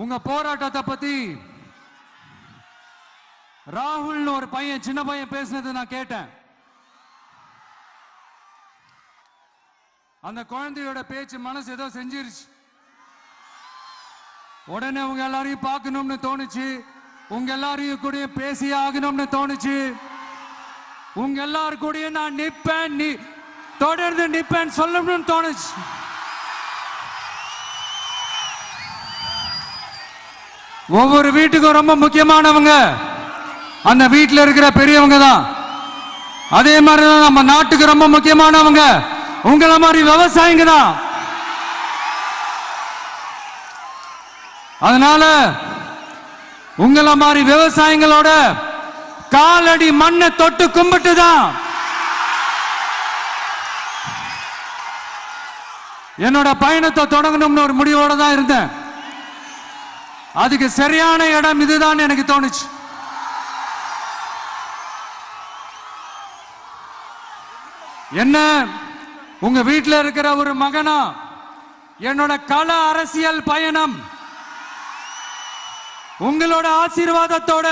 உங்க போராட்டத்தை பத்தி ராகுல்னு ஒரு பையன், சின்ன பையன் பேசினது நான் கேட்டேன். அந்த குழந்தையோட பேச்சு மனசு ஏதோ செஞ்சிருச்சு. உடனே உங்க எல்லாரையும் பார்க்கணும்னு தோணுச்சு, உங்க எல்லாரையும் கூட பேசி ஆகணும்னு தோணுச்சு. உங்க எல்லாரும் கூட நான் நிப்பேன், தொடர்ந்து நிப்பேன் சொல்லணும்னு தோணுச்சு. ஒவ்வொரு வீட்டுக்கும் ரொம்ப முக்கியமானவங்க அந்த வீட்டில் இருக்கிற பெரியவங்க தான். அதே மாதிரிதான் நம்ம நாட்டுக்கு ரொம்ப முக்கியமானவங்க உங்களை மாதிரி விவசாயிங்க தான். அதனால உங்களை மாதிரி விவசாயிகளோட காலடி மண்ணை தொட்டு கும்பிட்டு தான் என்னோட பயணத்தை தொடங்கணும்னு ஒரு முடிவோட தான் இருந்தேன். அதுக்கு சரியான இடம் இதுதான் எனக்கு தோணுச்சு. என்ன உங்க வீட்டில் இருக்கிற ஒரு மகனா என்னோட கள அரசியல் பயணம் உங்களோட ஆசீர்வாதத்தோட